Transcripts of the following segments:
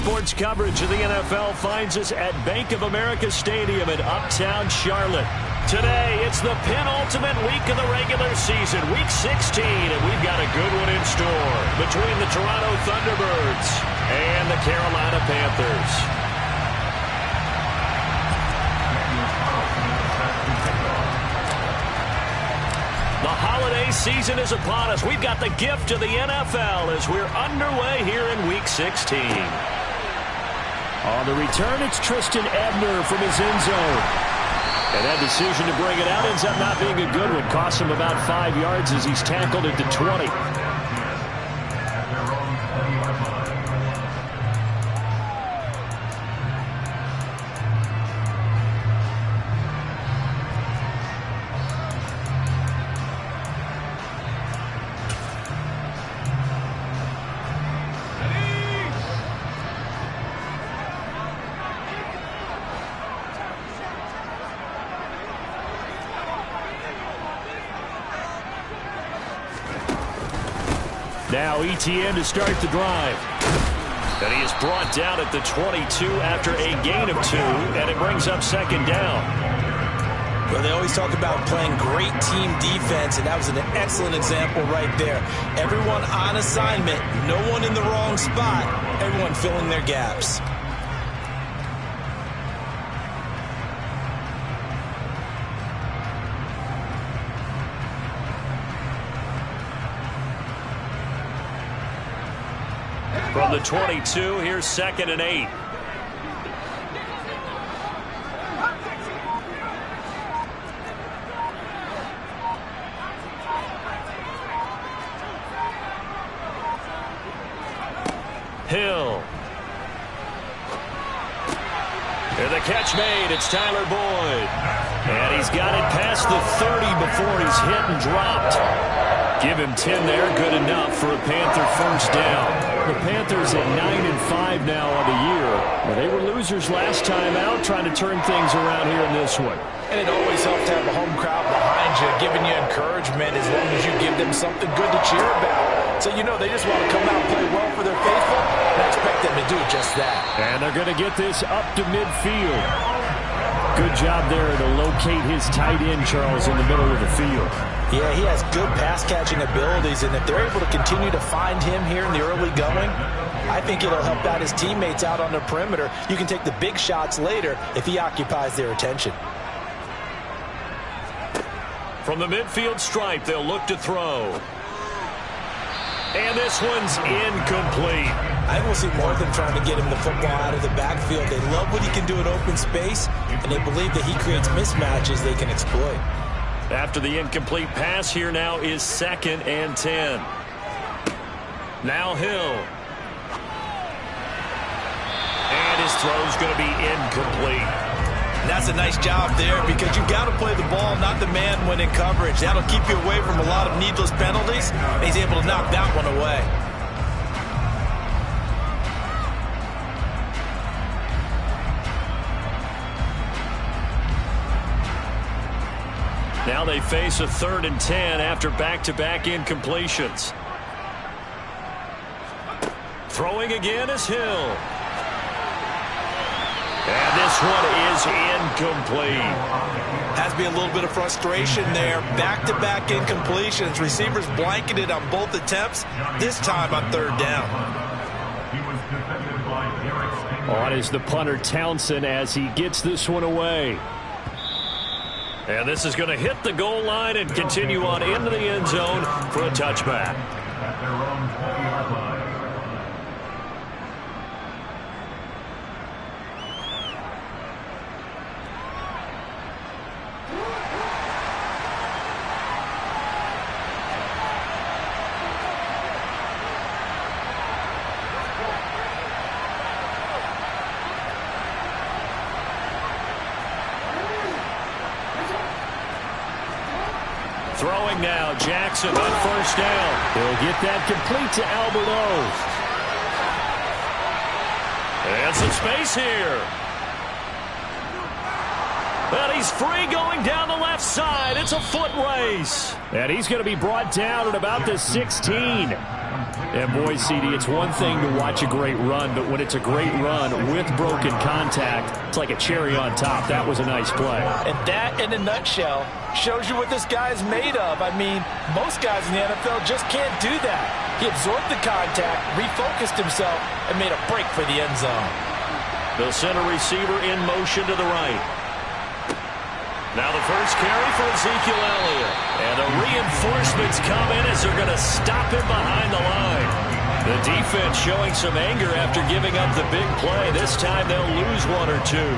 Sports coverage of the NFL finds us at Bank of America Stadium in Uptown Charlotte. Today, it's the penultimate week of the regular season, Week 16, and we've got a good one in store between the Toronto Thunderbirds and the Carolina Panthers. The holiday season is upon us. We've got the gift of the NFL as we're underway here in Week 16. On the return, it's Tristan Ebner from his end zone. And that decision to bring it out ends up not being a good one. Costs him about 5 yards as he's tackled at the 20. Now ETN to start the drive. And he is brought down at the 22 after a gain of 2, and it brings up second down. Well, they always talk about playing great team defense, and that was an excellent example right there. Everyone on assignment, no one in the wrong spot, everyone filling their gaps. From the 22, here's 2nd and 8. Hill. And the catch made. It's Tyler Boyd. And he's got it past the 30 before he's hit and dropped. Give him 10 there. Good enough for a Panther first down. The Panthers at 9-5 now on the year. Well, they were losers last time out, trying to turn things around here in this one. And it always helps to have a home crowd behind you, giving you encouragement as long as you give them something good to cheer about. So, you know, they just want to come out and play well for their faithful, and I expect them to do just that. And they're going to get this up to midfield. Good job there to locate his tight end, Charles, in the middle of the field. Yeah, he has good pass-catching abilities, and if they're able to continue to find him here in the early going, I think it'll help out his teammates out on the perimeter. You can take the big shots later if he occupies their attention. From the midfield stripe, they'll look to throw. And this one's incomplete. I will see more than trying to get him the football out of the backfield. They love what he can do in open space, and they believe that he creates mismatches they can exploit. After the incomplete pass, here now is 2nd and 10. Now Hill. And his throw's going to be incomplete. And that's a nice job there because you've got to play the ball, not the man when in coverage. That'll keep you away from a lot of needless penalties. And he's able to knock that one away. Now they face a 3rd and 10 after back-to-back incompletions. Throwing again is Hill. And this one is incomplete. Has to be a little bit of frustration there. Back-to-back incompletions. Receivers blanketed on both attempts, this time on 3rd down. On is the punter Townsend as he gets this one away. And this is going to hit the goal line and continue on into the end zone for a touchback. At their own 20-yard line. Throwing now, Jackson on first down. He'll get that complete to Alberto. And some space here. And he's free going down the left side. It's a foot race. And he's going to be brought down at about the 16. And boy, CD, it's one thing to watch a great run, but when it's a great run with broken contact, it's like a cherry on top. That was a nice play. And that, in a nutshell, shows you what this guy is made of. I mean, most guys in the NFL just can't do that. He absorbed the contact, refocused himself, and made a break for the end zone. The center receiver in motion to the right. Now the first carry for Ezekiel Elliott. And the reinforcements come in as they're going to stop him behind the line. The defense showing some anger after giving up the big play. This time they'll lose one or two.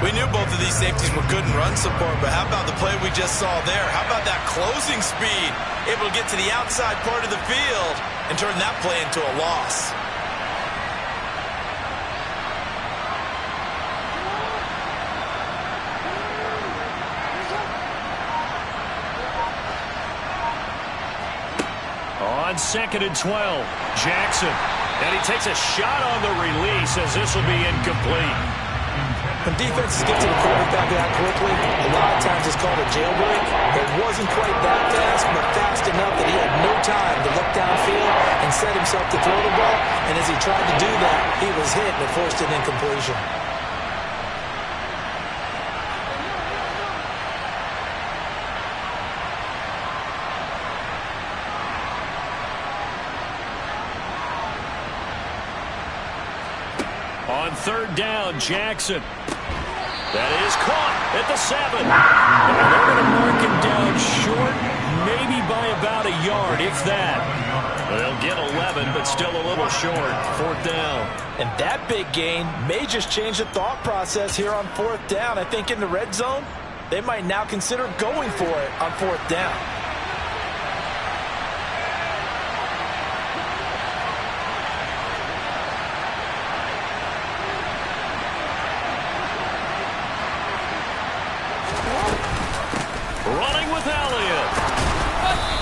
We knew both of these safeties were good in run support, but how about the play we just saw there? How about that closing speed? Able to get to the outside part of the field and turn that play into a loss. On 2nd and 12, Jackson. And he takes a shot on the release as this will be incomplete. When defenses get to the quarterback that quickly, a lot of times it's called a jailbreak. It wasn't quite that fast, but fast enough that he had no time to look downfield and set himself to throw the ball. And as he tried to do that, he was hit and it forced an incompletion. On 3rd down, Jackson. That is caught at the 7. And they're going to mark him down short, maybe by about a yard, if that. They'll get 11, but still a little short. 4th down. And that big gain may just change the thought process here on 4th down. I think in the red zone, they might now consider going for it on 4th down.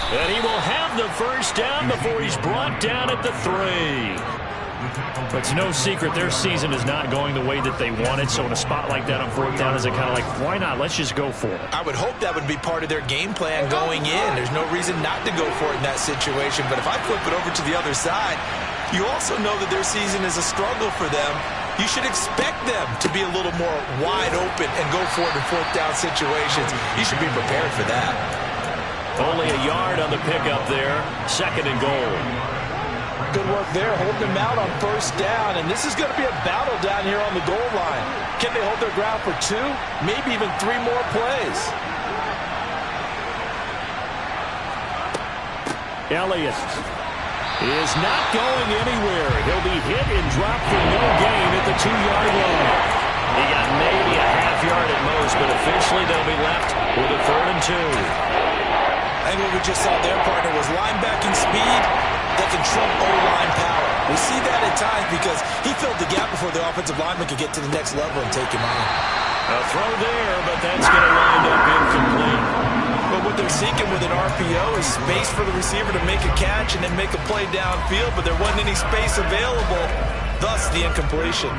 And he will have the first down before he's brought down at the 3. But it's no secret their season is not going the way that they wanted. So in a spot like that on 4th down, is it kind of like, why not? Let's just go for it. I would hope that would be part of their game plan going in. There's no reason not to go for it in that situation. But if I flip it over to the other side, you also know that their season is a struggle for them. You should expect them to be a little more wide open and go for it in 4th down situations. You should be prepared for that. Only a yard on the pickup there. 2nd and goal. Good work there, holding them out on 1st down. And this is going to be a battle down here on the goal line. Can they hold their ground for 2, maybe even 3 more plays? Elliott is not going anywhere. He'll be hit and dropped for no gain at the 2-yard line. He got maybe a half yard at most, but officially they'll be left with a 3rd and 2. I think what we just saw there, partner, was linebacking speed that can trump O-line power. We see that at times because he filled the gap before the offensive lineman could get to the next level and take him on. A throw there, but that's going to wind up incomplete. But what they're seeking with an RPO is space for the receiver to make a catch and then make a play downfield, but there wasn't any space available, thus the incompletion.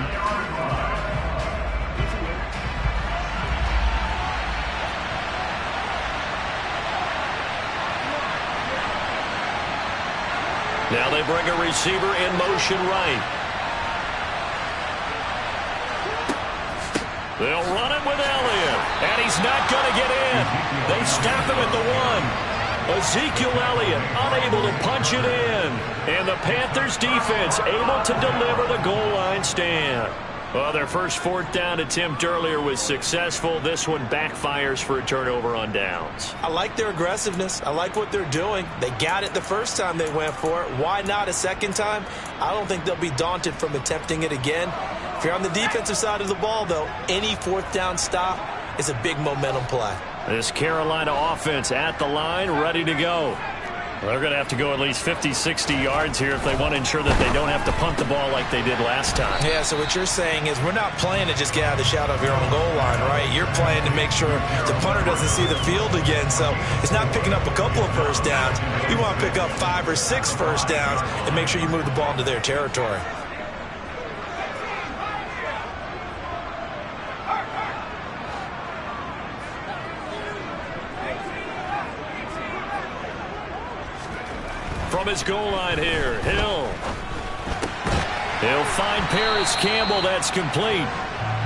Now they bring a receiver in motion right. They'll run it with Elliott, and he's not going to get in. They stop him at the 1. Ezekiel Elliott unable to punch it in. And the Panthers defense able to deliver the goal line stand. Well, their first 4th down attempt earlier was successful. This one backfires for a turnover on downs. I like their aggressiveness. I like what they're doing. They got it the first time they went for it. Why not a second time? I don't think they'll be daunted from attempting it again. If you're on the defensive side of the ball, though, any 4th down stop is a big momentum play. This Carolina offense at the line, ready to go. They're going to have to go at least 50, 60 yards here if they want to ensure that they don't have to punt the ball like they did last time. Yeah, so what you're saying is we're not playing to just get out of the shadow of your own goal line, right? You're playing to make sure the punter doesn't see the field again. So it's not picking up a couple of first downs. You want to pick up 5 or 6 first downs and make sure you move the ball into their territory. From his goal line here. Hill. He'll find Paris Campbell. That's complete.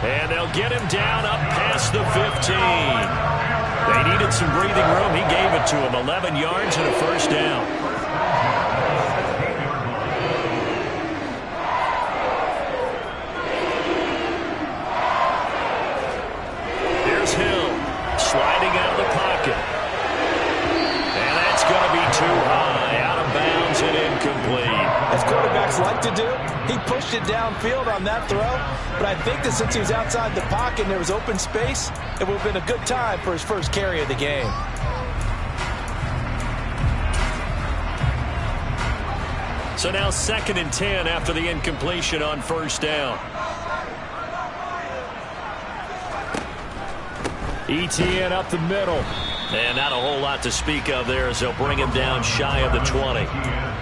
And they'll get him down up past the 15. They needed some breathing room. He gave it to him. 11 yards and a first down. Here's Hill sliding out of the pocket. And that's going to be too high. Out of bounds and incomplete. As quarterbacks like to do, he pushed it downfield on that throw. But I think that since he was outside the pocket and there was open space, it would have been a good time for his first carry of the game. So now 2nd and 10 after the incompletion on first down. ETN up the middle. And not a whole lot to speak of there as they'll bring him down shy of the 20.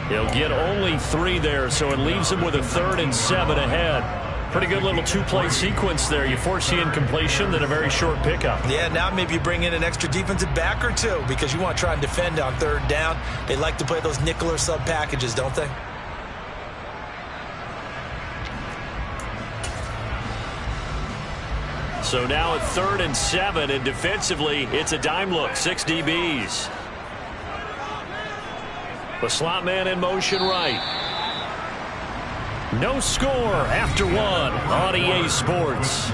He'll get only 3 there, so it leaves him with a 3rd and 7 ahead. Pretty good little two-play sequence there. You force the incompletion, then a very short pickup. Yeah, now maybe you bring in an extra defensive back or two because you want to try and defend on 3rd down. They like to play those nickel or sub packages, don't they? So now at 3rd and 7, and defensively, it's a dime look. 6 DBs. The slot man in motion right. No score after 1 on EA Sports.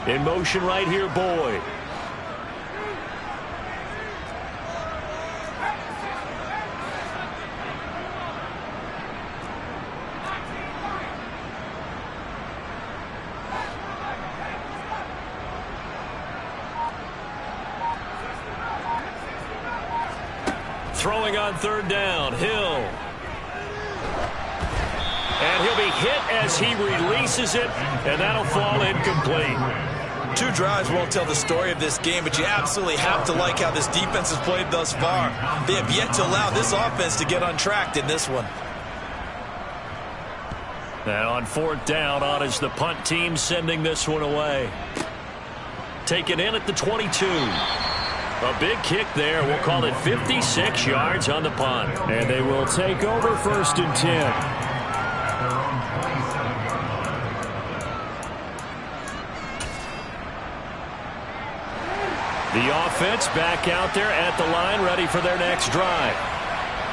In motion right here, Boyd. Throwing on 3rd down, Hill. And he'll be hit as he releases it, and that'll fall incomplete. 2 drives won't tell the story of this game, but you absolutely have to like how this defense has played thus far. They have yet to allow this offense to get untracked in this one. And on 4th down, on is the punt team sending this one away. Taken in at the 22. A big kick there. We'll call it 56 yards on the punt. And they will take over 1st and 10. The offense back out there at the line, ready for their next drive.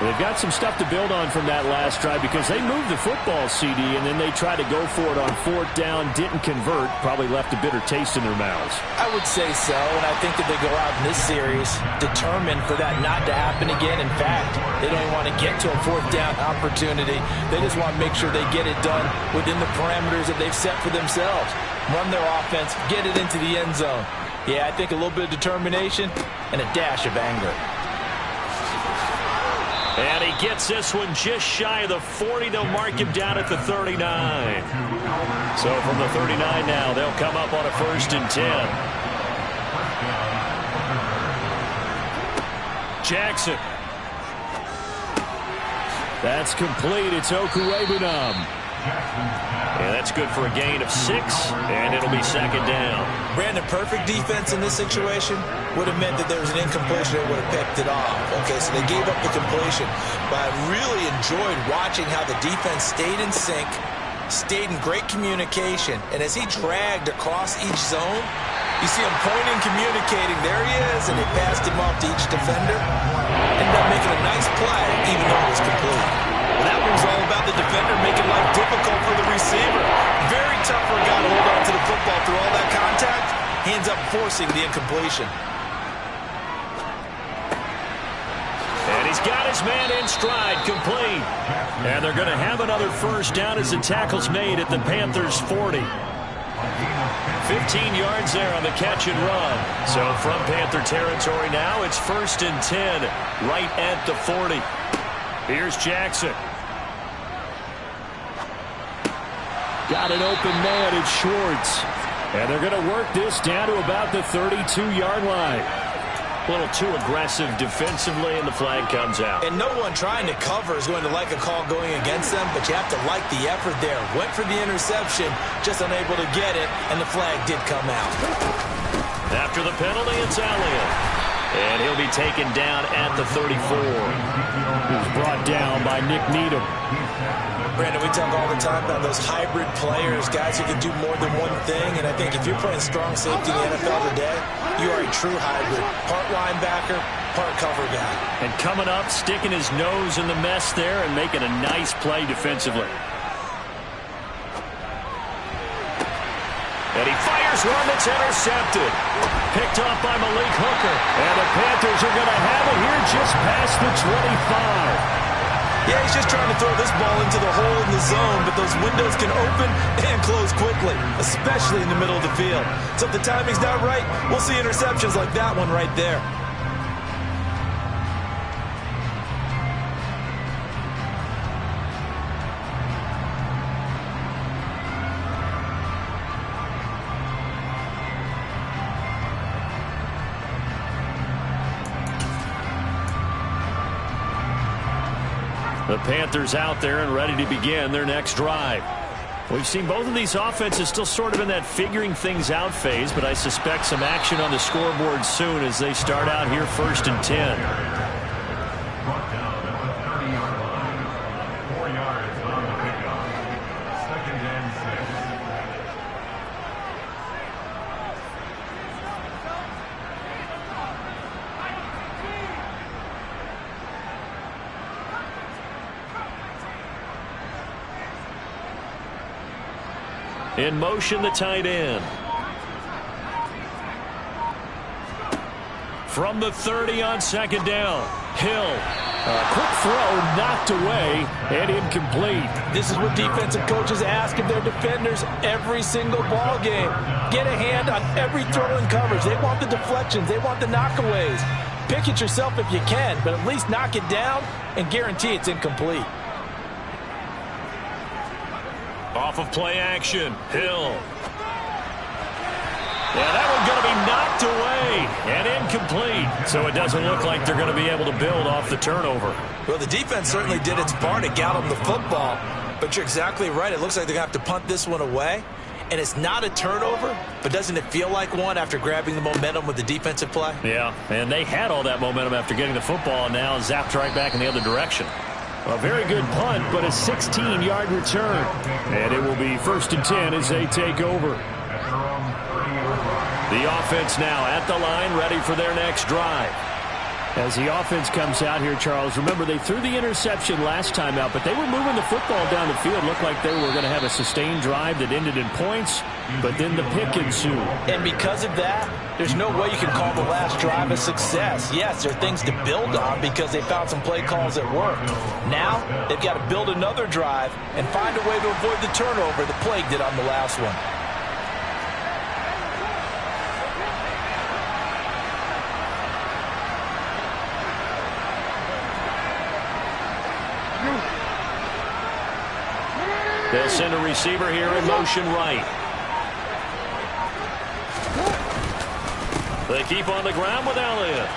They've got some stuff to build on from that last drive because they moved the football, CD, and then they tried to go for it on 4th down, didn't convert, probably left a bitter taste in their mouths. I would say so, and I think that they go out in this series determined for that not to happen again. In fact, they don't even want to get to a 4th down opportunity. They just want to make sure they get it done within the parameters that they've set for themselves. Run their offense, get it into the end zone. Yeah, I think a little bit of determination and a dash of anger. And he gets this one just shy of the 40. They'll mark him down at the 39. So from the 39 now, they'll come up on a 1st and 10. Jackson. That's complete. It's Okuwebunam. And that's good for a gain of 6, and it'll be 2nd down. Brandon, perfect defense in this situation would have meant that there was an incompletion that would have picked it off. Okay, so they gave up the completion. But I really enjoyed watching how the defense stayed in sync, stayed in great communication. And as he dragged across each zone, you see him pointing, communicating. There he is, and they passed him off to each defender. Ended up making a nice play, even though it was complete. Well, that one was all about the defender making life difficult for the receiver. Very tough for a guy to hold on to the football through all that contact. He ends up forcing the incompletion. And he's got his man in stride, complete. And they're going to have another 1st down as the tackle's made at the Panthers' 40. 15 yards there on the catch and run. So from Panther territory now, it's 1st and 10, right at the 40. Here's Jackson. Got an open man, it's Schwartz. And they're going to work this down to about the 32-yard line. A little too aggressive defensively, and the flag comes out. And no one trying to cover is going to like a call going against them, but you have to like the effort there. Went for the interception, just unable to get it, and the flag did come out. After the penalty, it's Elliott. And he'll be taken down at the 34. He's brought down by Nick Needham. Brandon, we talk all the time about those hybrid players, guys who can do more than one thing, and I think if you're playing strong safety in the NFL today, you are a true hybrid. Part linebacker, part cover guy. And coming up, sticking his nose in the mess there and making a nice play defensively. And he fires one that's intercepted. Picked off by Malik Hooker. And the Panthers are going to have it here just past the 25. Yeah, he's just trying to throw this ball into the hole in the zone, but those windows can open and close quickly, especially in the middle of the field. So if the timing's not right, we'll see interceptions like that one right there. The Panthers out there and ready to begin their next drive. We've seen both of these offenses still sort of in that figuring things out phase, but I suspect some action on the scoreboard soon as they start out here 1st and 10. Brought down at the 30-yard line. 4 yards on the pickup. 2nd and 6. In motion, the tight end. From the 30 on 2nd down. Hill. A quick throw knocked away and incomplete. This is what defensive coaches ask of their defenders every single ball game. Get a hand on every throw in coverage. They want the deflections. They want the knockaways. Pick it yourself if you can, but at least knock it down and guarantee it's incomplete. Off of play action, Hill. Yeah, that one's going to be knocked away and incomplete. So it doesn't look like they're going to be able to build off the turnover. Well, the defense certainly did its part to get them the football. But you're exactly right. It looks like they're going to have to punt this one away. And it's not a turnover, but doesn't it feel like one after grabbing the momentum with the defensive play? Yeah, and they had all that momentum after getting the football and now zapped right back in the other direction. A very good punt, but a 16-yard return. And it will be 1st and 10 as they take over. The offense now at the line, ready for their next drive. As the offense comes out here, Charles, remember they threw the interception last time out, but they were moving the football down the field. Looked like they were going to have a sustained drive that ended in points, but then the pick ensued. And because of that, there's no way you can call the last drive a success. Yes, there are things to build on because they found some play calls that worked. Now, they've got to build another drive and find a way to avoid the turnover the plague did on the last one. They'll send a receiver here in motion right. They keep on the ground with Elliott.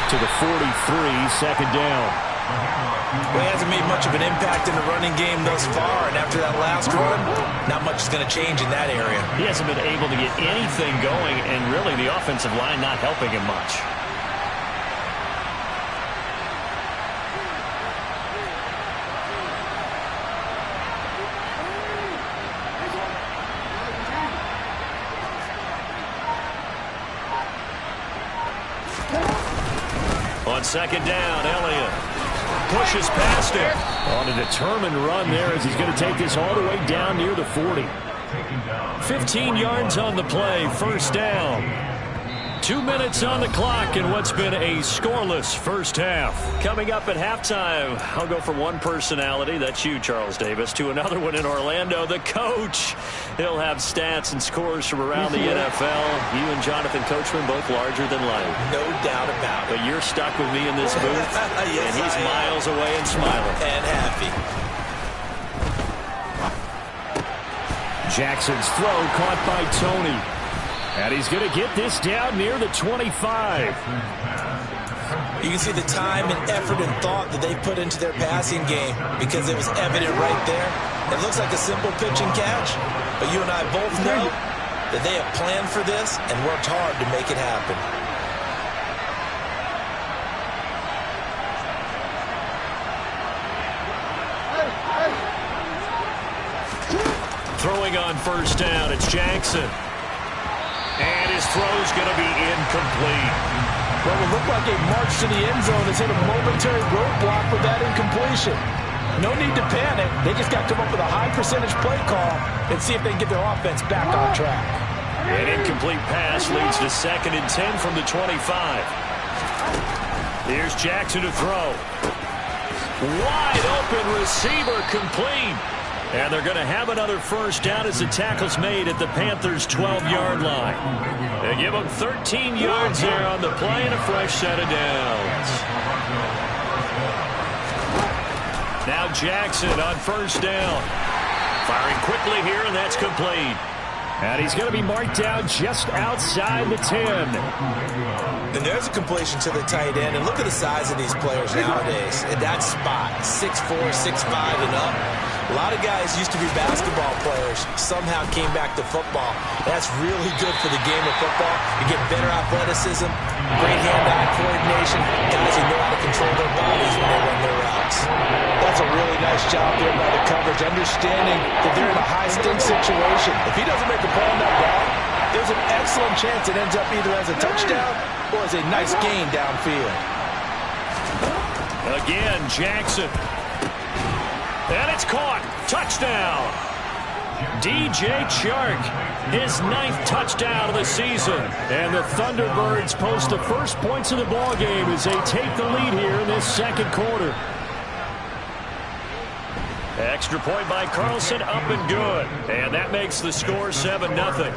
To the 43, 2nd down. Well, he hasn't made much of an impact in the running game thus far, and after that last run, not much is going to change in that area. He hasn't been able to get anything going, and really the offensive line not helping him much. On 2nd down, Elliott pushes past it. On a determined run there as he's going to take this all the way down near the 40. 15 yards on the play, 1st down. 2 minutes on the clock in what's been a scoreless first half. Coming up at halftime, I'll go from one personality, that's you, Charles Davis, to another one in Orlando, the coach. He'll have stats and scores from around the NFL. You and Jonathan Coachman both larger than life. No doubt about it. But you're stuck with me in this booth, Yes, and he's miles away and smiling. And happy. Jackson's throw caught by Tony. And he's going to get this down near the 25. You can see the time and effort and thought that they put into their passing game because it was evident right there. It looks like a simple pitch and catch, but you and I both know that they have planned for this and worked hard to make it happen. Throwing on first down, it's Jackson. And his throw's going to be incomplete. Well, it looked like a march to the end zone has hit a momentary roadblock with that incompletion. No need to panic. They just got to come up with a high percentage play call and see if they can get their offense back on track. An incomplete pass leads to 2nd and 10 from the 25. Here's Jackson to throw. Wide open receiver complete. And they're going to have another first down as the tackle's made at the Panthers' 12-yard line. They give them 13 yards there on the play and a fresh set of downs. Now Jackson on first down. Firing quickly here, and that's complete. And he's going to be marked down just outside the 10. And there's a completion to the tight end. And look at the size of these players nowadays. At that spot, 6'4", 6'5", and up. A lot of guys used to be basketball players, somehow came back to football. That's really good for the game of football. You get better athleticism, great hand-eye coordination, guys who know how to control their bodies when they run their routes. That's a really nice job there by the coverage, understanding that they're in a high-stake situation. If he doesn't make a play on that ball, there's an excellent chance it ends up either as a touchdown or as a nice gain downfield. Again, Jackson. And it's caught. Touchdown. DJ Chark, his 9th touchdown of the season. And the Thunderbirds post the first points of the ball game as they take the lead here in this second quarter. Extra point by Carlson, up and good. And that makes the score 7-0.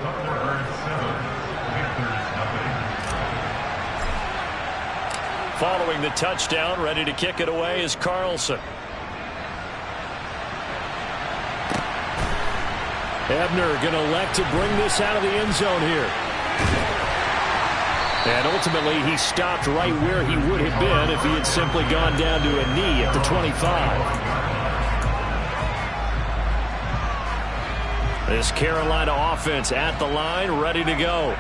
Following the touchdown, ready to kick it away is Carlson. Ebner going to elect to bring this out of the end zone here. And ultimately, he stopped right where he would have been if he had simply gone down to a knee at the 25. This Carolina offense at the line, ready to go.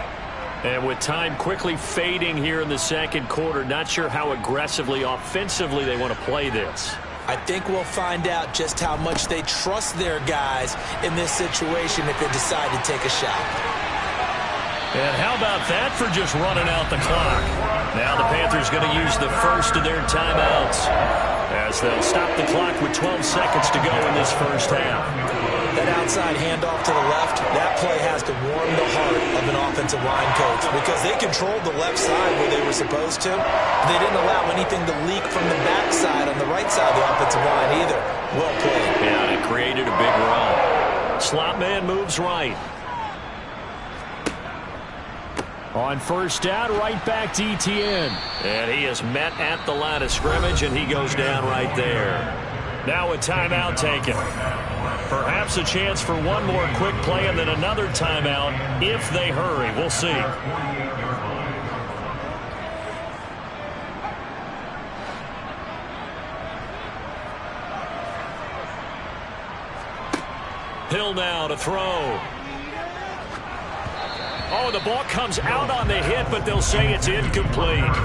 And with time quickly fading here in the second quarter, not sure how aggressively, offensively they want to play this. I think we'll find out just how much they trust their guys in this situation if they decide to take a shot. And how about that for just running out the clock? Now the Panthers going to use the first of their timeouts as they'll stop the clock with 12 seconds to go in this first half. That outside handoff to the left, that play has to warm the heart of an offensive line coach because they controlled the left side where they were supposed to. They didn't allow anything to leak from the backside on the right side of the offensive line either. Well played. Yeah, it created a big run. Slot man moves right. On first down, right back to ETN. And he is met at the line of scrimmage, and he goes down right there. Now a timeout taken. Perhaps a chance for one more quick play and then another timeout if they hurry. We'll see. Hill now to throw. Oh, the ball comes out on the hit, but they'll say it's incomplete.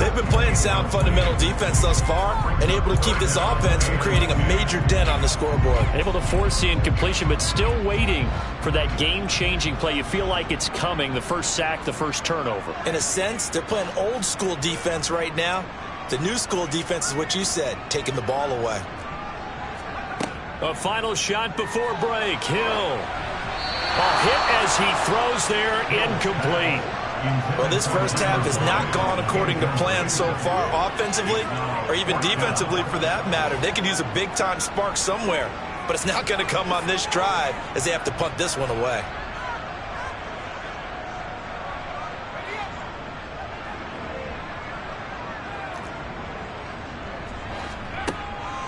They've been playing sound fundamental defense thus far and able to keep this offense from creating a major dent on the scoreboard. Able to force the incompletion, but still waiting for that game-changing play. You feel like it's coming, the first sack, the first turnover. In a sense, they're playing old-school defense right now. The new-school defense is what you said, taking the ball away. A final shot before break. Hill. A hit as he throws there, incomplete. Well, this first half has not gone according to plan so far, offensively or even defensively for that matter. They could use a big-time spark somewhere, but it's not going to come on this drive as they have to punt this one away.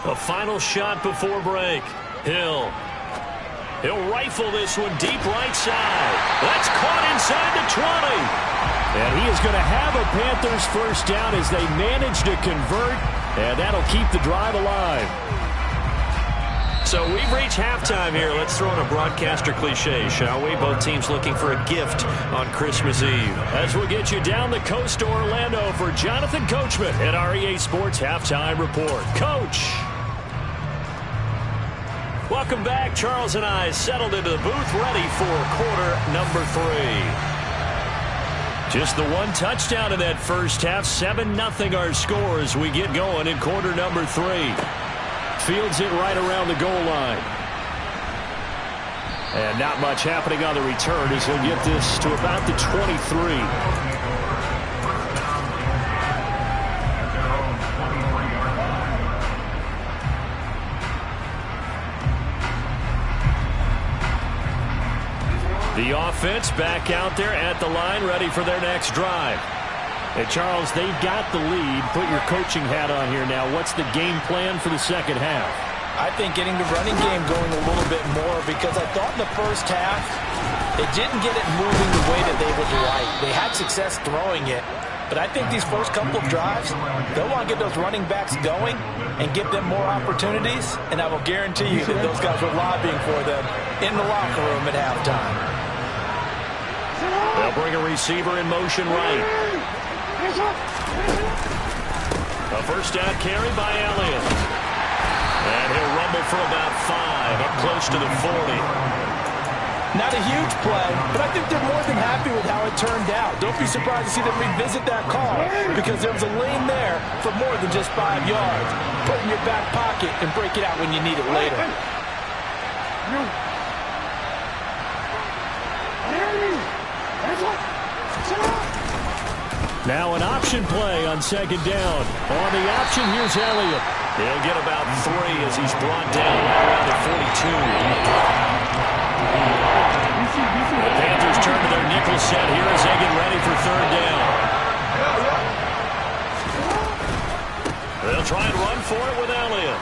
A final shot before break. Hill. He'll rifle this one deep right side. That's caught inside the 20. And he is going to have a Panthers first down as they manage to convert, and that'll keep the drive alive. So we've reached halftime here. Let's throw in a broadcaster cliche, shall we? Both teams looking for a gift on Christmas Eve. As we'll get you down the coast to Orlando for Jonathan Coachman at our EA Sports Halftime Report. Coach. Welcome back. Charles and I settled into the booth ready for quarter number 3. Just the one touchdown in that first half. 7-0 our score as we get going in quarter number 3. Fields it right around the goal line. And not much happening on the return as he'll get this to about the 23. The offense back out there at the line, ready for their next drive. Hey, Charles, they've got the lead. Put your coaching hat on here now. What's the game plan for the second half? I think getting the running game going a little bit more, because I thought in the first half they didn't get it moving the way that they would like. They had success throwing it, but I think these first couple of drives, they'll want to get those running backs going and give them more opportunities, and I will guarantee you that those guys were lobbying for them in the locker room at halftime. They'll bring a receiver in motion right. A first down carry by Elliott. And he'll rumble for about 5, up close to the 40. Not a huge play, but I think they're more than happy with how it turned out. Don't be surprised to see them revisit that call, because there was a lane there for more than just 5 yards. Put it in your back pocket and break it out when you need it later. Now an option play on second down. On the option, here's Elliott. He'll get about 3 as he's brought down right around the 42. The Panthers turn to their nickel set here as they get ready for third down. They'll try and run for it with Elliott.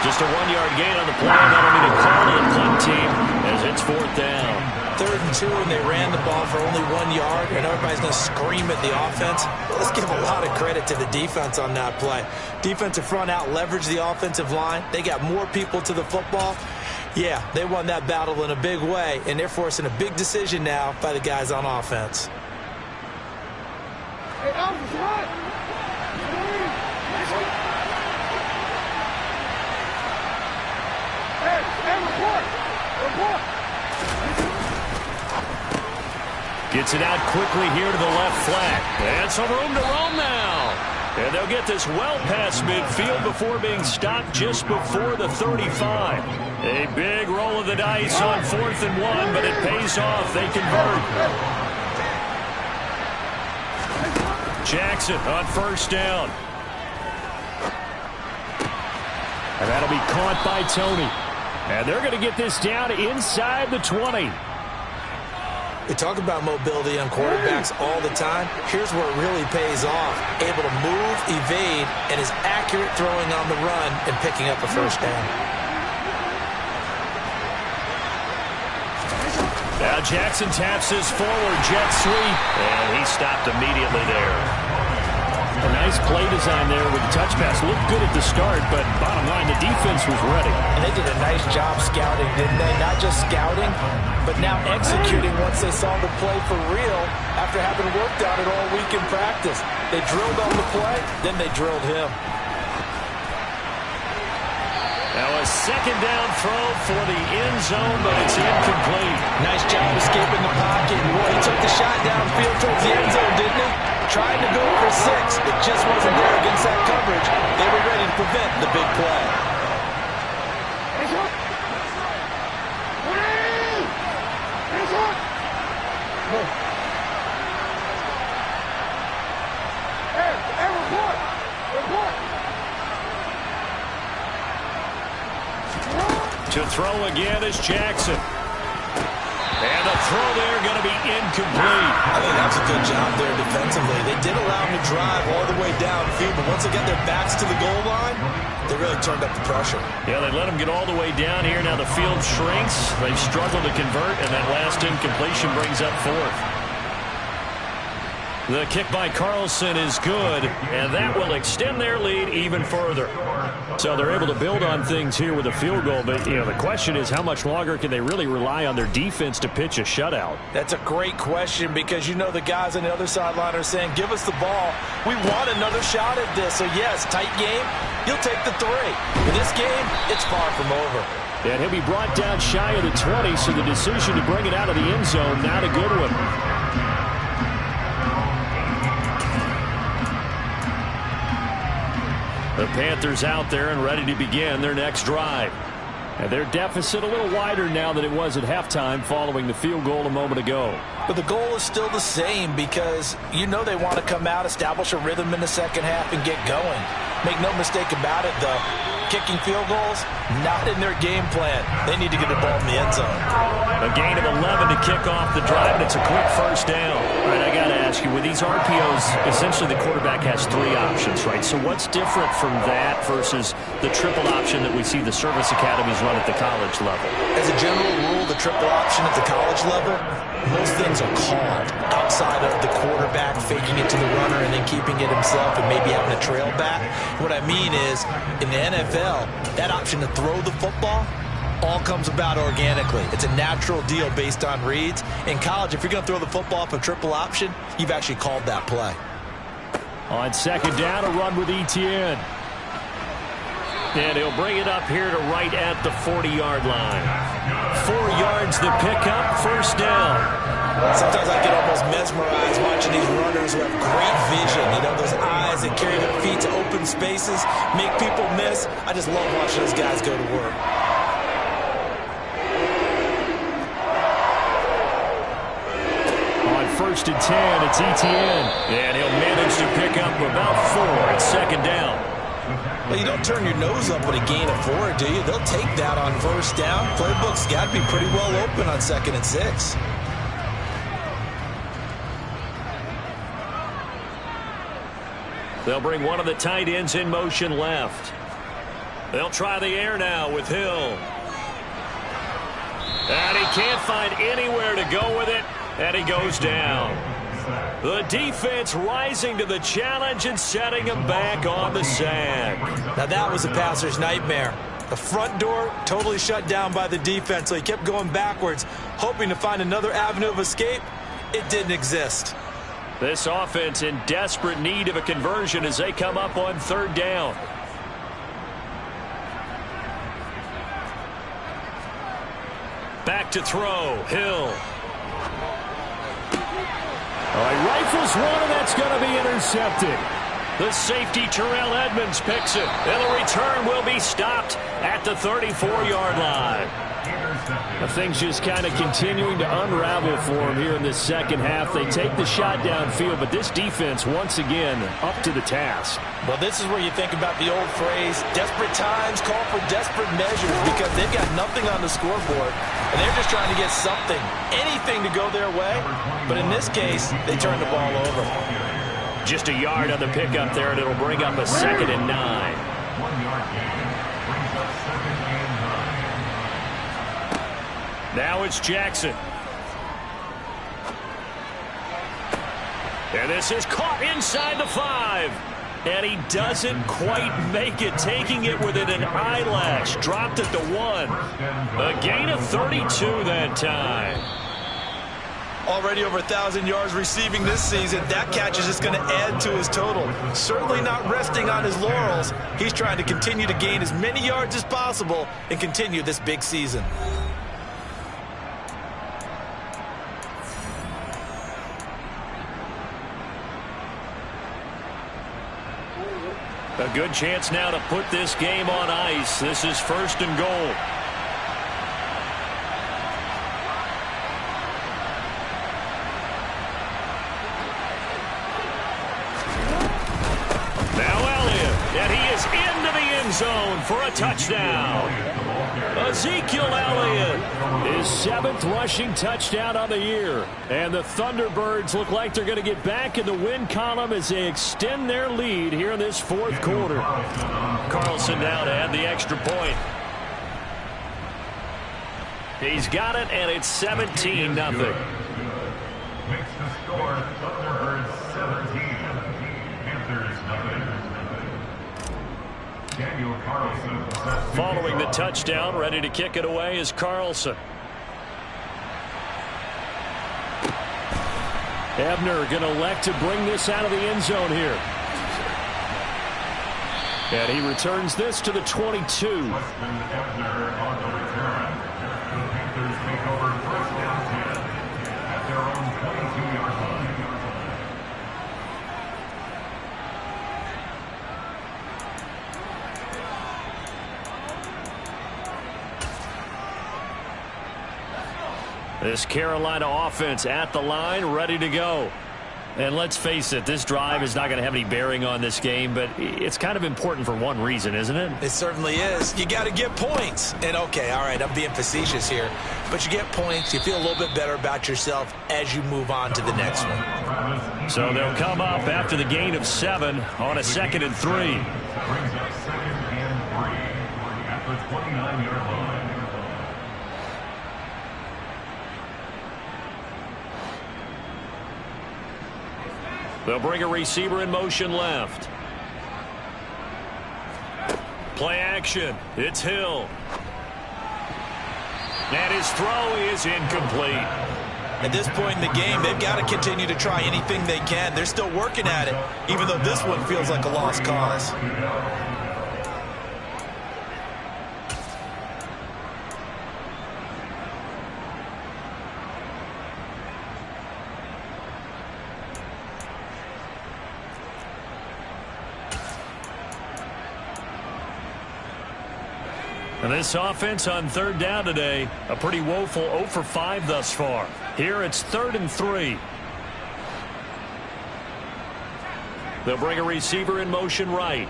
Just a 1-yard gain on the play. That'll be the call to the punt team as it's fourth down. 3rd and 2, and they ran the ball for only 1 yard, and everybody's going to scream at the offense. Let's give a lot of credit to the defense on that play. Defensive front out leveraged the offensive line. They got more people to the football. Yeah, they won that battle in a big way, and they're forcing a big decision now by the guys on offense. Hey, offense, report. Gets it out quickly here to the left flat. And some room to roam now. And they'll get this well past midfield before being stopped just before the 35. A big roll of the dice on 4th and 1, but it pays off. They convert. Jackson on first down. And that'll be caught by Tony. And they're going to get this down inside the 20. We talk about mobility on quarterbacks all the time. Here's where it really pays off. Able to move, evade, and is accurate throwing on the run and picking up a first down. Now Jackson taps his forward jet sweep, and he stopped immediately there. A nice play design there with the touch pass. Looked good at the start, but bottom line, the defense was ready. And they did a nice job scouting, didn't they? Not just scouting, but now executing once they saw the play for real after having worked on it all week in practice. They drilled on the play, then they drilled him. Now a second down throw for the end zone, but it's incomplete. Nice job escaping the pocket. Boy, he took the shot downfield towards the end zone, didn't he? Tried to go for 6. It just wasn't there against that coverage. They were ready to prevent the big play. To throw again is Jackson. And the throw there going to be incomplete. I think that's a good job there defensively. They did allow him to drive all the way downfield, but once they got their backs to the goal line, they really turned up the pressure. Yeah, they let him get all the way down here. Now the field shrinks. They've struggled to convert, and that last incompletion brings up fourth. The kick by Carlson is good, and that will extend their lead even further. So they're able to build on things here with a field goal, but the question is how much longer can they really rely on their defense to pitch a shutout? That's a great question because the guys on the other sideline are saying, give us the ball. We want another shot at this. So, yes, tight game, you'll take the 3. In this game, it's far from over. And he'll be brought down shy of the 20, so the decision to bring it out of the end zone, not a good one. The Panthers out there and ready to begin their next drive. And their deficit a little wider now than it was at halftime following the field goal a moment ago. But the goal is still the same because they want to come out, establish a rhythm in the second half, and get going. Make no mistake about it, though. Kicking field goals, not in their game plan. They need to get the ball in the end zone. A gain of 11 to kick off the drive, and it's a quick first down. All right, I got to ask you, with these RPOs, essentially the quarterback has 3 options, right? So what's different from that versus the triple option that we see the service academies run at the college level? As a general rule, the triple option at the college level, most things are called outside of the quarterback faking it to the runner and then keeping it himself and maybe having a trail back. What I mean is, in the NFL, that option to throw the football all comes about organically. It's a natural deal based on reads. In college, if you're going to throw the football off a triple option, you've actually called that play. On second down, a run with Etienne. And he'll bring it up here to right at the 40-yard line. 4 yards the pickup, first down. Sometimes I get almost mesmerized watching these runners who have great vision. Those eyes that carry their feet to open spaces, make people miss. I just love watching those guys go to work. On first and 10, it's Etienne. And he'll manage to pick up about 4 at second down. Well, you don't turn your nose up with a gain of 4, do you? They'll take that on first down. Playbook's got to be pretty well open on 2nd and 6. They'll bring one of the tight ends in motion left. They'll try the air now with Hill. And he can't find anywhere to go with it, and he goes down. The defense rising to the challenge and setting him back on the sand. Now that was a passer's nightmare. The front door totally shut down by the defense, so he kept going backwards, hoping to find another avenue of escape. It didn't exist. This offense in desperate need of a conversion as they come up on 3rd down. Back to throw, Hill. All right, rifles one, and that's going to be intercepted. The safety, Terrell Edmonds, picks it. And the return will be stopped at the 34-yard line. Things just kind of continuing to unravel for him here in this second half. They take the shot downfield, but this defense, once again, up to the task. Well, this is where you think about the old phrase, desperate times call for desperate measures, because they've got nothing on the scoreboard, and they're just trying to get something, anything to go their way. But in this case, they turn the ball over. Just a yard on the pickup there, and it'll bring up a 2nd and 9. 1 yard gain. Brings up 2nd and 9. Now it's Jackson. And this is caught inside the 5. And he doesn't quite make it, taking it within an eyelash. Dropped at the 1. A gain of 32 that time. Already over 1,000 yards receiving this season. That catch is just going to add to his total. Certainly not resting on his laurels. He's trying to continue to gain as many yards as possible and continue this big season. A good chance now to put this game on ice. This is 1st and goal. end zone for a touchdown. Ezekiel Elliott, his 7th rushing touchdown on the year. And the Thunderbirds look like they're going to get back in the win column as they extend their lead here in this 4th quarter. Carlson now to add the extra point. He's got it, and it's 17-0. Makes the score Thunderbirds 17, Panthers 0. Daniel Carlson. Following the touchdown, ready to kick it away is Carlson. Ebner going to elect to bring this out of the end zone here. And he returns this to the 22. Weston Ebner on the return. The Panthers take over first down 10 at their own 22-yard line. This Carolina offense at the line, ready to go. And let's face it, this drive is not going to have any bearing on this game, but it's kind of important for one reason, isn't it? It certainly is. You got to get points. And, okay, all right, I'm being facetious here. But you get points, you feel a little bit better about yourself as you move on to the next one. So they'll come up after the gain of 7 on a 2nd and 3. Brings up 2nd and 3 at the 29-yard line. They'll bring a receiver in motion left. Play action. It's Hill. And his throw is incomplete. At this point in the game, they've got to continue to try anything they can. They're still working at it, even though this one feels like a lost cause. And this offense on 3rd down today, a pretty woeful 0 for 5 thus far. Here it's 3rd and 3. They'll bring a receiver in motion right.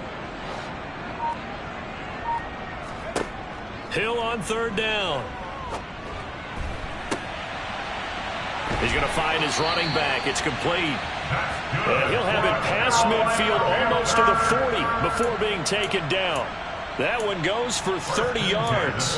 Hill on 3rd down. He's going to find his running back. It's complete. And he'll have it past midfield almost to the 40 before being taken down. That one goes for 30 yards.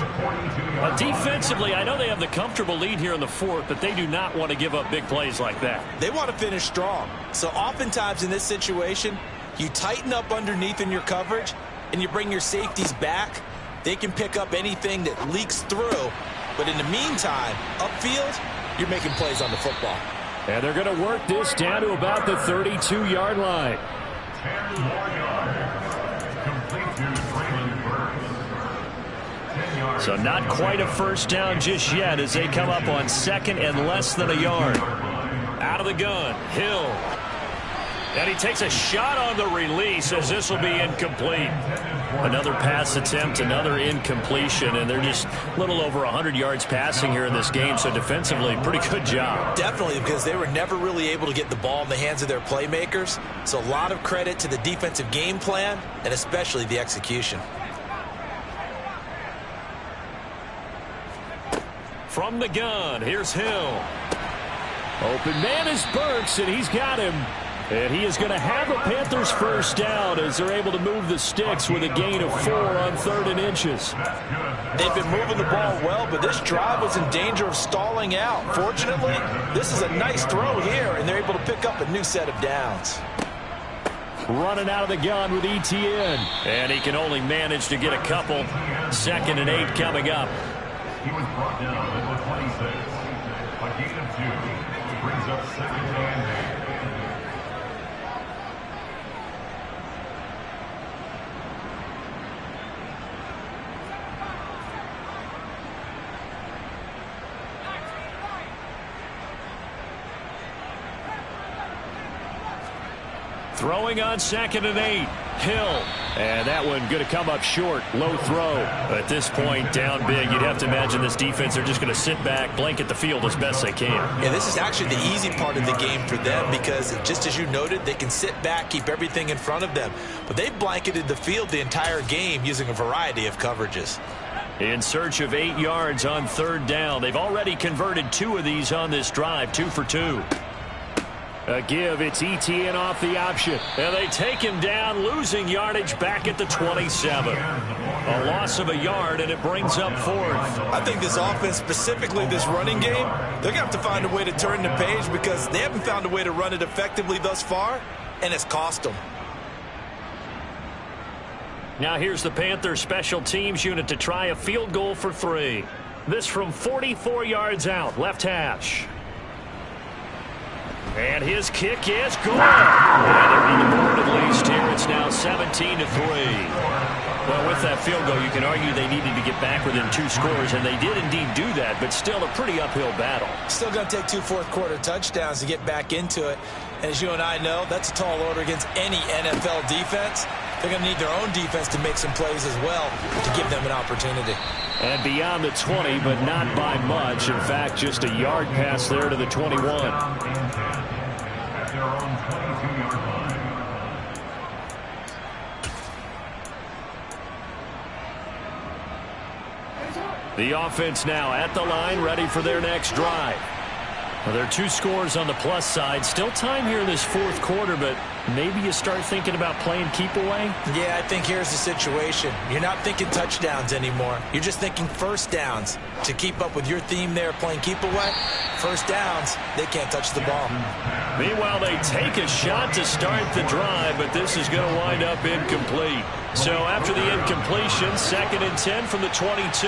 Defensively, I know they have the comfortable lead here in the 4th, but they do not want to give up big plays like that. They want to finish strong. So oftentimes in this situation, you tighten up underneath in your coverage, and you bring your safeties back. They can pick up anything that leaks through. But in the meantime, upfield, you're making plays on the football. And they're going to work this down to about the 32-yard line. 10 more yards. Complete to Traylon Burks. 10 yards. So not quite a first down just yet as they come up on 2nd and less than a yard. Out of the gun, Hill. And he takes a shot on the release as this will be incomplete. Another pass attempt, another incompletion, and they're just a little over 100 yards passing here in this game, so defensively, pretty good job. Definitely, because they were never really able to get the ball in the hands of their playmakers. So a lot of credit to the defensive game plan, and especially the execution. From the gun, here's Hill. Open man is Burks, and he's got him. And he is going to have a Panthers first down as they're able to move the sticks with a gain of 4 on 3rd and inches. They've been moving the ball well, but this drive was in danger of stalling out. Fortunately, this is a nice throw here, and they're able to pick up a new set of downs. Running out of the gun with ETN. And he can only manage to get a couple. 2nd and 8 coming up. He was brought down at the 26. A gain of 2 brings up 2nd and 8. Throwing on 2nd and 8. Hill. And that one going to come up short. Low throw. At this point, down big. You'd have to imagine this defense, they're just going to sit back, blanket the field as best they can. Yeah, this is actually the easy part of the game for them because, just as you noted, they can sit back, keep everything in front of them. But they've blanketed the field the entire game using a variety of coverages. In search of 8 yards on 3rd down. They've already converted 2 of these on this drive, 2 for 2. A give, it's ETN off the option. And they take him down, losing yardage back at the 27. A loss of a yard, and it brings up 4th. I think this offense, specifically this running game, they're going to have to find a way to turn the page because they haven't found a way to run it effectively thus far, and it's cost them. Now here's the Panthers special teams unit to try a field goal for 3. This from 44 yards out, left hash. And his kick is good. And they're on the board at least here. It's now 17-3. Well, with that field goal, you can argue they needed to get back within 2 scores, and they did indeed do that, but still a pretty uphill battle. Still going to take 2 fourth-quarter touchdowns to get back into it. And as you and I know, that's a tall order against any NFL defense. They're going to need their own defense to make some plays as well to give them an opportunity. And beyond the 20, but not by much. In fact, just a yard pass there to the 21. At their own 22-yard line. The offense now at the line, ready for their next drive. Well, there are 2 scores on the plus side. Still time here in this 4th quarter, but maybe you start thinking about playing keep away? Yeah, I think here's the situation. You're not thinking touchdowns anymore. You're just thinking first downs. To keep up with your theme there, playing keep away, first downs, they can't touch the ball. Meanwhile, they take a shot to start the drive, but this is going to wind up incomplete. So after the incompletion, 2nd and 10 from the 22.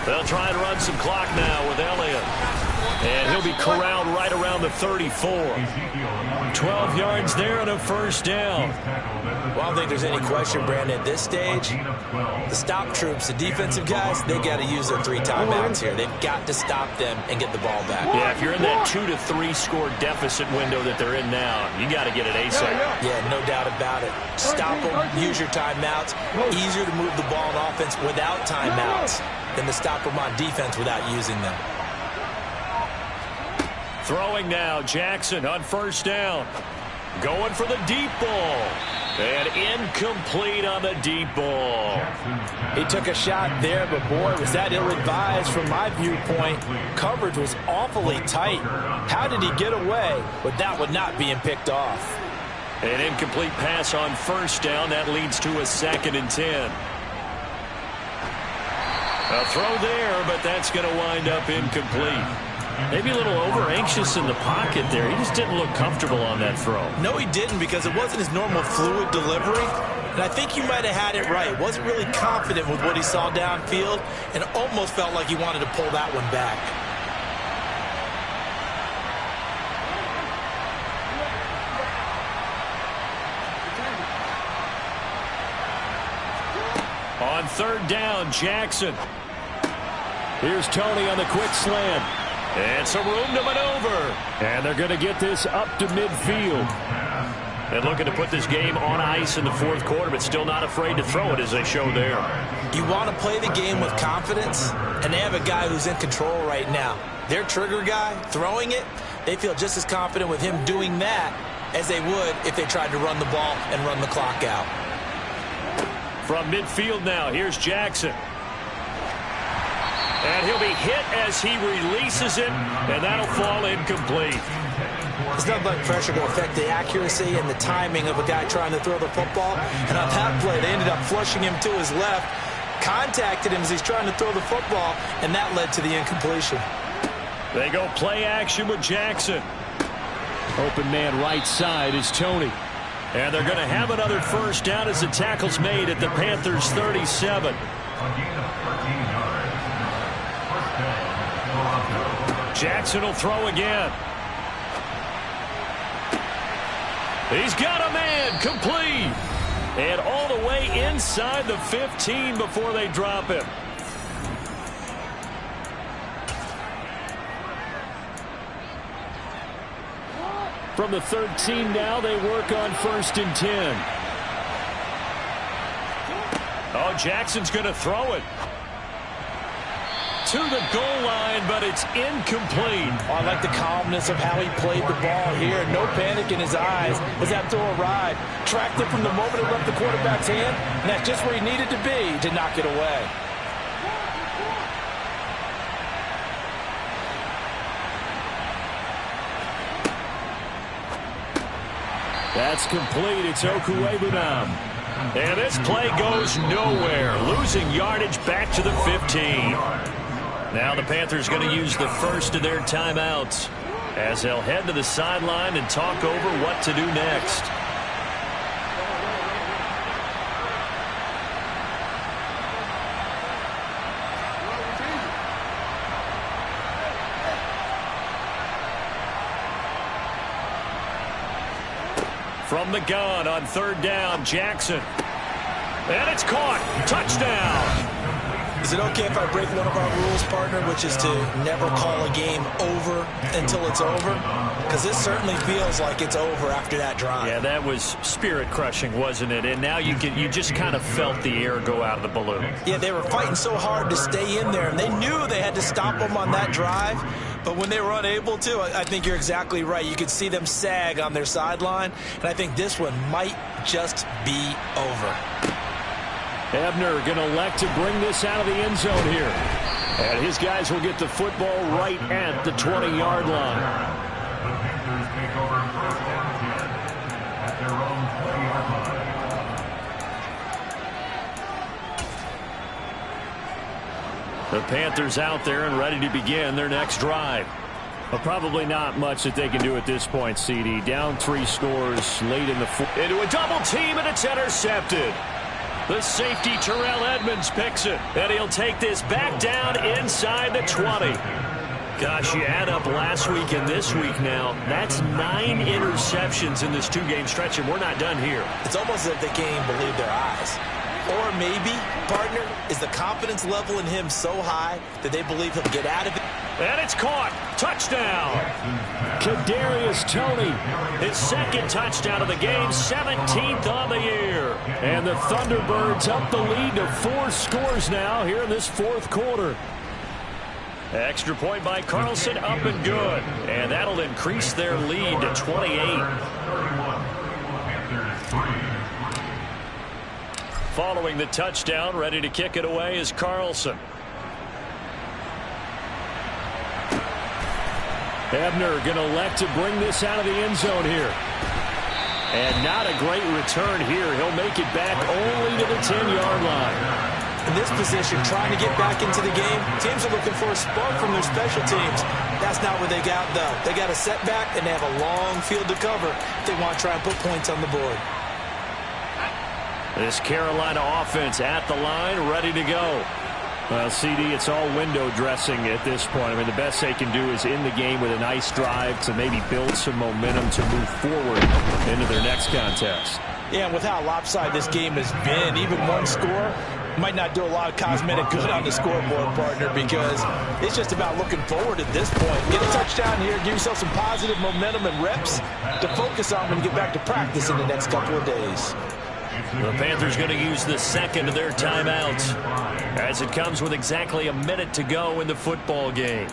They'll try and run some clock now with Elliott. And he'll be corralled right around the 34. 12 yards there and a first down. Well, I don't think there's any question, Brandon, at this stage, the stop troops, the defensive guys, they got to use their 3 timeouts here. They've got to stop them and get the ball back. Yeah, if you're in that 2 to 3 score deficit window that they're in now, you got to get it ASAP. Yeah, no doubt about it. Stop them, use your timeouts. Easier to move the ball on offense without timeouts than to stop them on defense without using them. Throwing now, Jackson on first down. Going for the deep ball. And incomplete on the deep ball. He took a shot there, but boy, was that ill-advised from my viewpoint. Coverage was awfully tight. How did he get away with that one not being picked off? An incomplete pass on first down. That leads to a 2nd and 10. A throw there, but that's going to wind up incomplete. Maybe a little over-anxious in the pocket there. He just didn't look comfortable on that throw. No, he didn't, because it wasn't his normal fluid delivery. And I think you might have had it right. Wasn't really confident with what he saw downfield and almost felt like he wanted to pull that one back. On 3rd down, Jackson. Here's Tony on the quick slant. And some room to maneuver. And they're going to get this up to midfield. And looking to put this game on ice in the 4th quarter, but still not afraid to throw it as they show there. You want to play the game with confidence, and they have a guy who's in control right now. Their trigger guy, throwing it, they feel just as confident with him doing that as they would if they tried to run the ball and run the clock out. From midfield now, here's Jackson. And he'll be hit as he releases it, and that'll fall incomplete. It's not like pressure to affect the accuracy and the timing of a guy trying to throw the football. And on that play, they ended up flushing him to his left, contacted him as he's trying to throw the football, and that led to the incompletion. They go play action with Jackson. Open man right side is Tony. And they're going to have another first down as the tackle's made at the Panthers' 37. Jackson will throw again. He's got a man, complete. And all the way inside the 15 before they drop him. From the 13 now, they work on 1st and 10. Oh, Jackson's going to throw it to the goal line, but it's incomplete. Oh, I like the calmness of how he played the ball here. No panic in his eyes as that throw arrived. Tracked it from the moment it left the quarterback's hand, and that's just where he needed to be to knock it away. That's complete. It's Okuwebunam. And this play goes nowhere. Losing yardage back to the 15. Now the Panthers going to use the first of their timeouts as they'll head to the sideline and talk over what to do next. From the gun on 3rd down, Jackson. And it's caught. Touchdown. Is it okay if I break one of our rules, partner, which is to never call a game over until it's over? Because this certainly feels like it's over after that drive. Yeah, that was spirit-crushing, wasn't it? And now you just kind of felt the air go out of the balloon. Yeah, they were fighting so hard to stay in there, and they knew they had to stop them on that drive. But when they were unable to, I think you're exactly right. You could see them sag on their sideline, and I think this one might just be over. Ebner going to elect to bring this out of the end zone here. And his guys will get the football right at the 20-yard line. The Panthers take over 1st and 10 at their own 20-yard line. The Panthers out there and ready to begin their next drive. But probably not much that they can do at this point, CD. Down 3 scores late in the fourth. Into a double team, and it's intercepted. The safety, Terrell Edmonds, picks it. And he'll take this back down inside the 20. Gosh, you add up last week and this week now. That's 9 interceptions in this 2-game stretch, and we're not done here. It's almost as if they can't even believe their eyes. Or maybe, partner, is the confidence level in him so high that they believe he'll get out of it. And it's caught. Touchdown. Kadarius Toney, his 2nd touchdown of the game, 17th on the year. And the Thunderbirds up the lead to 4 scores now here in this 4th quarter. Extra point by Carlson, up and good. And that'll increase their lead to 28. Following the touchdown, ready to kick it away is Carlson. Ebner going to elect to bring this out of the end zone here. And not a great return here. He'll make it back only to the 10-yard line. In this position, trying to get back into the game, teams are looking for a spark from their special teams. That's not what they got, though. They got a setback, and they have a long field to cover if they want to try and put points on the board. This Carolina offense at the line, ready to go. Well, CD, it's all window dressing at this point. I mean, the best they can do is in the game with a nice drive to maybe build some momentum to move forward into their next contest. Yeah, and with how lopsided this game has been, even one score might not do a lot of cosmetic good on the scoreboard, partner, because it's just about looking forward at this point. Get a touchdown here, give yourself some positive momentum and reps to focus on when you get back to practice in the next couple of days. The Panthers going to use the 2nd of their timeouts as it comes with exactly a minute to go in the football game.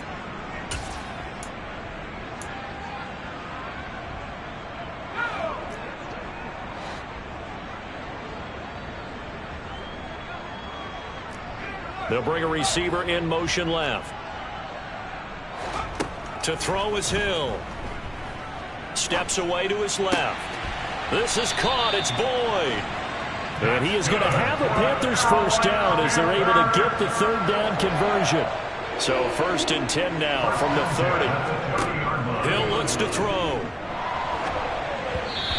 They'll bring a receiver in motion left. To throw is Hill. Steps away to his left. This is caught. It's Boyd. And he is going to have a Panthers first down as they're able to get the 3rd down conversion. So 1st and 10 now from the 30. Hill looks to throw.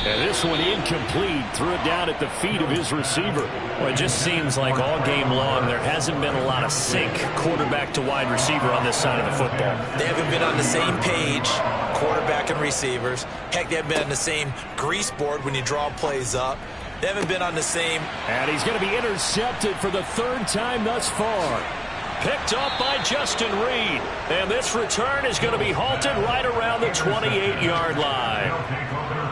And this one incomplete. Threw it down at the feet of his receiver. Well, it just seems like all game long there hasn't been a lot of sync quarterback to wide receiver on this side of the football. They haven't been on the same page, quarterback and receivers. Heck, they haven't been on the same grease board when you draw plays up. They haven't been on the same. And he's going to be intercepted for the 3rd time thus far. Picked up by Justin Reed. And this return is going to be halted right around the 28-yard line.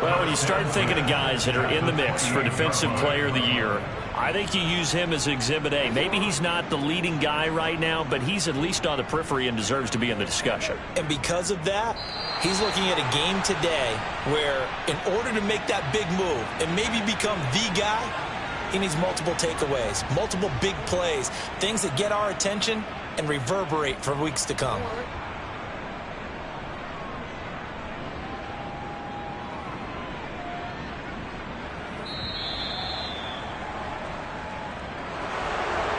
Well, when you start thinking of guys that are in the mix for Defensive Player of the Year, I think you use him as Exhibit A. Maybe he's not the leading guy right now, but he's at least on the periphery and deserves to be in the discussion. And because of that, he's looking at a game today where in order to make that big move and maybe become the guy, he needs multiple takeaways, multiple big plays, things that get our attention and reverberate for weeks to come.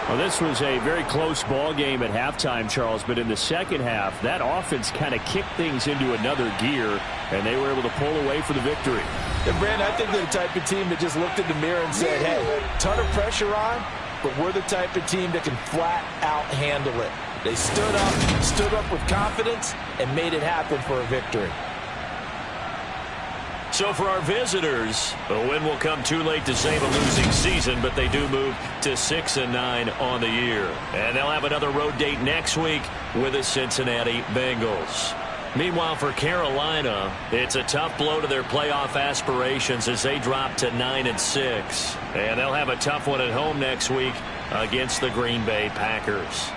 Well, this was a very close ball game at halftime, Charles, but in the second half, that offense kind of kicked things into another gear, and they were able to pull away for the victory. And, Brandon, I think they're the type of team that just looked in the mirror and said, hey, ton of pressure on, but we're the type of team that can flat out handle it. They stood up with confidence and made it happen for a victory. So for our visitors, the win will come too late to save a losing season, but they do move to 6-9 on the year. And they'll have another road date next week with the Cincinnati Bengals. Meanwhile, for Carolina, it's a tough blow to their playoff aspirations as they drop to 9-6. And they'll have a tough one at home next week against the Green Bay Packers.